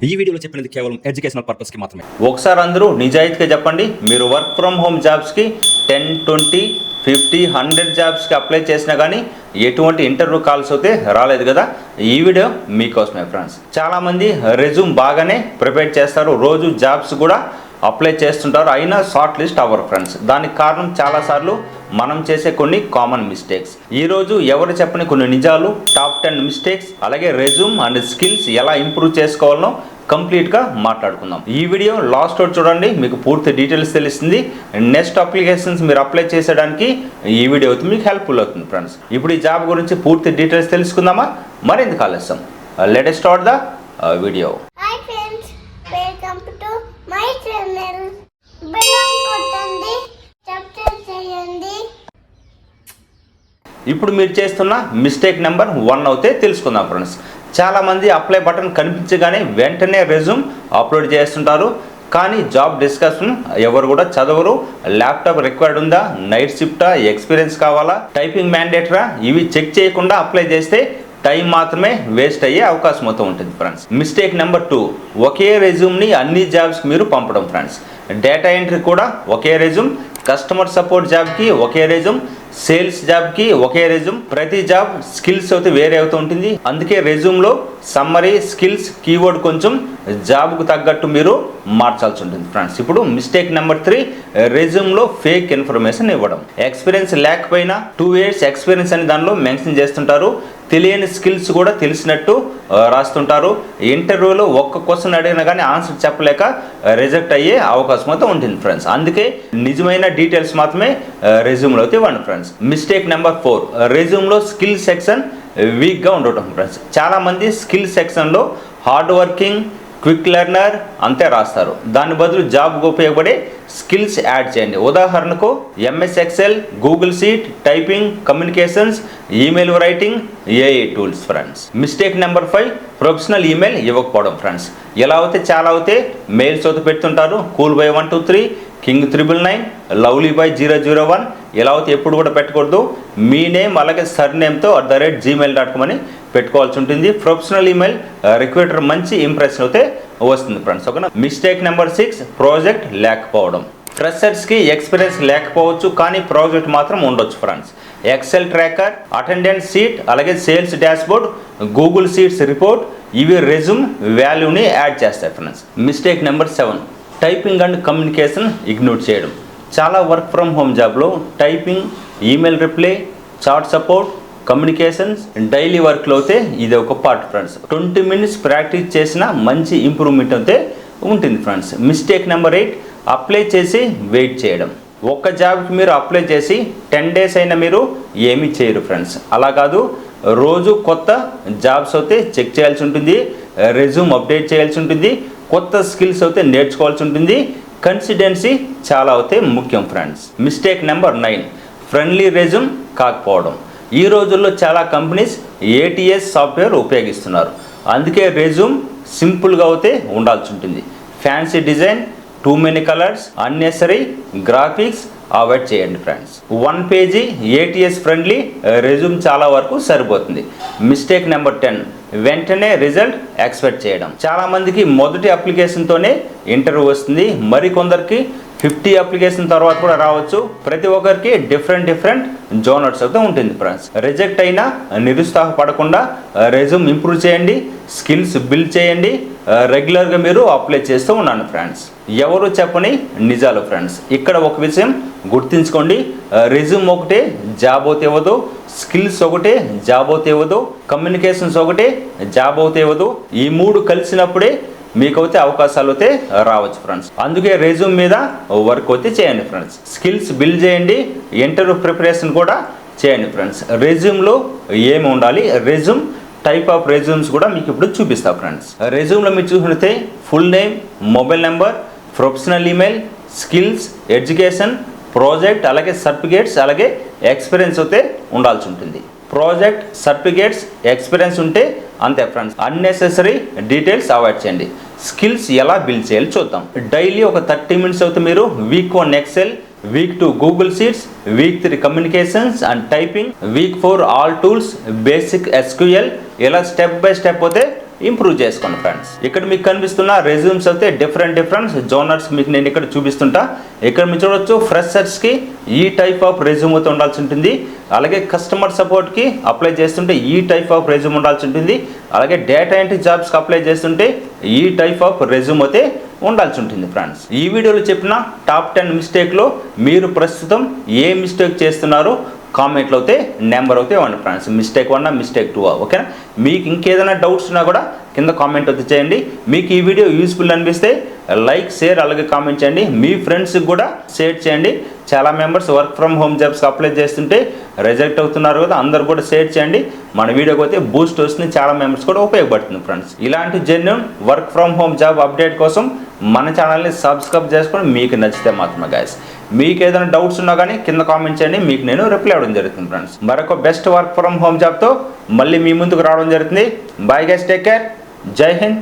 ఈ వీడియోలో చెప్పినది కేవలం ఎడ్యుకేషనల్ పర్పస్ కి మాత్రమే. ఒకసారి అందరూ నిజాయితీగా చెప్పండి, మీరు వర్క్ ఫ్రమ్ హోమ్ జాబ్స్కి 10, 20, 50, 100 జాబ్స్కి అప్లై చేసినా కానీ ఎటువంటి ఇంటర్వ్యూ కాల్స్ అయితే రాలేదు కదా. ఈ వీడియో మీకోసమే ఫ్రెండ్స్. చాలామంది రెజ్యూమ్ బాగానే ప్రిపేర్ చేస్తారు, రోజు జాబ్స్ కూడా అప్లై చేస్తుంటారు, అయినా షార్ట్ లిస్ట్ అవ్వరు ఫ్రెండ్స్. దానికి కారణం చాలాసార్లు మనం చేసే కొన్ని కామన్ మిస్టేక్స్. ఈరోజు ఎవరు చెప్పని కొన్ని నిజాలు, టాప్ 10 మిస్టేక్స్, అలాగే రెజ్యూమ్ అండ్ స్కిల్స్ ఎలా ఇంప్రూవ్ చేసుకోవాలనో కంప్లీట్గా మాట్లాడుకుందాం. ఈ వీడియో లాస్ట్ వరకు చూడండి, మీకు పూర్తి డీటెయిల్స్ తెలుస్తుంది. నెక్స్ట్ అప్లికేషన్స్ మీరు అప్లై చేసేయడానికి ఈ వీడియో అయితే మీకు హెల్ప్ఫుల్ అవుతుంది ఫ్రెండ్స్. ఇప్పుడు ఈ జాబ్ గురించి పూర్తి డీటెయిల్స్ తెలుసుకుందామా? మరింత ఆలస్యం, let us start the video. ఇప్పుడు మీరు చేస్తున్న మిస్టేక్ నెంబర్ 1 అయితే తెలుసుకుందాం ఫ్రెండ్స్. చాలామంది అప్లై బటన్ కనిపించగానే వెంటనే రెజ్యూమ్ అప్లోడ్ చేస్తుంటారు, కానీ జాబ్ డిస్కషన్ ఎవరు కూడా చదవరు. ల్యాప్టాప్ రిక్వైర్డ్ ఉందా, నైట్ షిఫ్టా, ఎక్స్పీరియన్స్ కావాలా, టైపింగ్ మ్యాండేటరా, ఇవి చెక్ చేయకుండా అప్లై చేస్తే టైం మాత్రమే వేస్ట్ అయ్యే అవకాశం మొత్తం ఉంటుంది ఫ్రెండ్స్. మిస్టేక్ నెంబర్ 2, ఒకే రెజ్యూమ్ని అన్ని జాబ్స్కి మీరు పంపడం ఫ్రెండ్స్. డేటా ఎంట్రీ కూడా ఒకే రెజ్యూమ్, కస్టమర్ సపోర్ట్ జాబ్కి ఒకే రెజ్యూమ్, సేల్స్ జాబ్కి ఒకే రెజ్యూమ్. ప్రతి జాబ్ స్కిల్స్ అయితే వేరే అవుతూ ఉంటుంది, అందుకే రెజ్యూమ్లో సమ్మరీ, స్కిల్స్, కీవర్డ్ కొంచెం జాబ్కు తగ్గట్టు మీరు మార్చాల్సి ఉంటుంది ఫ్రెండ్స్. ఇప్పుడు మిస్టేక్ నెంబర్ 3, రెజ్యూమ్లో ఫేక్ ఇన్ఫర్మేషన్ ఇవ్వడం. ఎక్స్పీరియన్స్ లేకపోయినా 2 years ఎక్స్పీరియన్స్ అని దానిలో మెన్షన్ చేస్తుంటారు, తెలియని స్కిల్స్ కూడా తెలిసినట్టు రాస్తుంటారు. ఇంటర్వ్యూలో ఒక్క క్వశ్చన్ అడిగినా కానీ ఆన్సర్ చెప్పలేక రిజెక్ట్ అయ్యే అవకాశం అయితే ఉంటుంది ఫ్రెండ్స్. అందుకే నిజమైన డీటెయిల్స్ మాత్రమే రెజ్యూమ్లో అయితే ఇవ్వండి ఫ్రెండ్స్. మిస్టేక్ నెంబర్ 4, రెజ్యూమ్లో స్కిల్ సెక్షన్ వీక్గా ఉండటం ఫ్రెండ్స్. చాలామంది స్కిల్ సెక్షన్లో హార్డ్ వర్కింగ్, క్విక్ లెర్నర్ అంతే రాస్తారు, దాని బదులు జాబ్కు ఉపయోగపడే స్కిల్స్ యాడ్ చేయండి. ఉదాహరణకు MS Excel, Google sheet, typing, communications, email writing, AI tools friends. Mistake number 5, professional email ఇవ్వకపోవడం ఫ్రెండ్స్. ఎలా అయితే చాలా అయితే మెయిల్స్ అయితే పెడుతుంటారు, cool by 123, king 999, lovely by 001. ఎలా అయితే ఎప్పుడు కూడా పెట్టకూడదు. మీ నేమ్ అలాగే సర్ నేమ్తో @gmail.com అని పెట్టుకోవాల్సి ఉంటుంది. ప్రొఫెషనల్ ఈమెయిల్ రిక్రూటర్ మంచి ఇంప్రెషన్ అయితే వస్తుంది ఫ్రెండ్స్. ఓకేనా. మిస్టేక్ నెంబర్ 6, ప్రాజెక్ట్ లేకపోవడం. ఫ్రెషర్స్కి ఎక్స్పీరియన్స్ లేకపోవచ్చు, కానీ ప్రాజెక్ట్ మాత్రం ఉండొచ్చు friends. Excel tracker, attendance sheet, అలాగే sales dashboard, Google sheets report, ఇవి రెజ్యూమ్ వాల్యూని యాడ్ చేస్తాయి friends. Mistake number 7, typing and communication ignore చేయడం. చాలా వర్క్ ఫ్రమ్ హోమ్ జాబ్లో typing, email reply, chat support, communications daily వర్క్లో అయితే ఇది ఒక పార్ట్ ఫ్రెండ్స్. 20 minutes ప్రాక్టీస్ చేసిన మంచి ఇంప్రూవ్మెంట్ అయితే ఉంటుంది ఫ్రెండ్స్. మిస్టేక్ నెంబర్ 8, అప్లై చేసి వెయిట్ చేయడం. ఒక్క జాబ్కి మీరు అప్లై చేసి 10 days అయినా మీరు ఏమీ చేయరు ఫ్రెండ్స్. అలా కాదు, రోజు కొత్త జాబ్స్ అయితే చెక్ చేయాల్సి ఉంటుంది, రెజ్యూమ్ అప్డేట్ చేయాల్సి ఉంటుంది, కొత్త స్కిల్స్ అయితే నేర్చుకోవాల్సి ఉంటుంది. కన్సిస్టెన్సీ చాలా అయితే ముఖ్యం friends. Mistake number 9, friendly resume కాకపోవడం. ఈ రోజుల్లో చాలా కంపెనీస్ ATS సాఫ్ట్వేర్ ఉపయోగిస్తున్నారు, అందుకే రెజ్యూమ్ సింపుల్గా అయితే ఉండాల్సి ఉంటుంది. Fancy design, too many colours, unnecessary graphics avoid చేయండి friends. 1 page ATS friendly resume చాలా వరకు సరిపోతుంది. మిస్టేక్ నెంబర్ 10, వెంటనే రిజల్ట్ ఎక్స్పెక్ట్ చేయడం. చాలామందికి మొదటి అప్లికేషన్తోనే ఇంటర్వ్యూ వస్తుంది, మరికొందరికి 50 అప్లికేషన్ తర్వాత కూడా రావచ్చు. ప్రతి ఒక్కరికి డిఫరెంట్ జోనర్స్ అయితే ఉంటుంది ఫ్రెండ్స్. రిజెక్ట్ అయినా నిరుత్సాహపడకుండా రెజ్యూమ్ ఇంప్రూవ్ చేయండి, స్కిల్స్ బిల్డ్ చేయండి, రెగ్యులర్గా మీరు అప్లై చేస్తూ ఉన్నాను ఫ్రెండ్స్. ఎవరు చెప్పని నిజాలు ఫ్రెండ్స్. ఇక్కడ ఒక విషయం గుర్తుంచుకోండి, రెజ్యూమ్ ఒకటే జాబ్ అవుతే ఇవ్వదు, స్కిల్స్ ఒకటే జాబ్ అవుతే ఇవ్వదు, కమ్యూనికేషన్స్ ఒకటే జాబ్ అవుతే ఇవ్వదు. ఈ 3 కలిసినప్పుడే మీకు అయితే అవకాశాలు అయితే రావచ్చు ఫ్రెండ్స్. అందుకే రెజ్యూమ్ మీద వర్క్ అయితే చేయండి ఫ్రెండ్స్. స్కిల్స్ బిల్డ్ చేయండి, ఇంటర్వ్యూ ప్రిపరేషన్ కూడా చేయండి ఫ్రెండ్స్. రెజ్యూమ్లో ఏమి ఉండాలి, రెజ్యూమ్ టైప్ ఆఫ్ రెజ్యూమ్స్ కూడా మీకు ఇప్పుడు చూపిస్తా ఫ్రెండ్స్. రెజ్యూమ్లో మీరు చూసినట్లయితే full name, mobile number, professional email, skills, education, project, అలాగే సర్టిఫికేట్స్, అలాగే ఎక్స్పీరియన్స్ అయితే ఉండాల్సి ఉంటుంది. ప్రాజెక్ట్, సర్టిఫికేట్స్, ఎక్స్పీరియన్స్ ఉంటే అంతే ఫ్రెండ్స్. అన్నెసెసరీ డీటెయిల్స్ అవాయిడ్ చేయండి. స్కిల్స్ ఎలా బిల్డ్ చేయాలి చూద్దాం. డైలీ ఒక 30 minutes అయితే మీరు week 1 Excel, week 2 Google sheets, week 3 communications and typing, week 4 all tools, basic SQL, ఇలా స్టెప్ బై స్టెప్ అయితే ఇంప్రూవ్ చేసుకోండి ఫ్రెండ్స్. ఇక్కడ మీకు కనిపిస్తున్న రెజ్యూమ్స్ అయితే డిఫరెంట్ జోనర్స్ మీకు నేను ఇక్కడ చూపిస్తుంటా. ఇక్కడ మీరు చూడొచ్చు ఫ్రెషర్స్కి ఈ టైప్ ఆఫ్ రెజ్యూమ్ అయితే ఉండాల్సి ఉంటుంది. అలాగే కస్టమర్ సపోర్ట్కి అప్లై చేస్తుంటే ఈ టైప్ ఆఫ్ రెజ్యూమ్ ఉండాల్సి ఉంటుంది. అలాగే డేటా ఎంట్రీ జాబ్స్కి అప్లై చేస్తుంటే ఈ టైప్ ఆఫ్ రెజ్యూమ్ అయితే ఉండాల్సి ఉంటుంది ఫ్రెండ్స్. ఈ వీడియోలో చెప్పిన టాప్ 10 మిస్టేక్లో మీరు ప్రస్తుతం ఏ మిస్టేక్ చేస్తున్నారో కామెంట్లో అయితే నెంబర్ అయితే ఇవ్వండి ఫ్రెండ్స్. మిస్టేక్ 1 మిస్టేక్ 2 ఓకేనా. మీకు ఇంకేదైనా డౌట్స్ ఉన్నా కూడా కింద కామెంట్ అయితే చేయండి. మీకు ఈ వీడియో యూస్ఫుల్ అనిపిస్తే లైక్ షేర్ అలాగే కామెంట్ చేయండి. మీ ఫ్రెండ్స్కి కూడా షేర్ చేయండి. చాలా మెంబర్స్ వర్క్ ఫ్రమ్ హోమ్ జాబ్స్కి అప్లై చేస్తుంటే రిజెక్ట్ అవుతున్నారు కదా, అందరు కూడా షేర్ చేయండి. మన వీడియోకి అయితే బూస్ట్ వస్తుంది, చాలా మెంబర్స్ కూడా ఉపయోగపడుతుంది ఫ్రెండ్స్. ఇలాంటి genuine work from home job update కోసం మన ఛానల్ని సబ్స్క్రైబ్ చేసుకొని మీకు నచ్చితే మాత్రమే గైస్. మీకు ఏదైనా డౌట్స్ ఉన్నా కానీ కింద కామెంట్ చేయండి, మీకు నేను రిప్లై అవ్వడం జరుగుతుంది ఫ్రెండ్స్. మరొక బెస్ట్ వర్క్ ఫ్రమ్ హోమ్ జాబ్తో మళ్ళీ మీ ముందుకు రావడం జరుగుతుంది. బాయ్ గైస్, టేక్ కేర్, జై హింద్.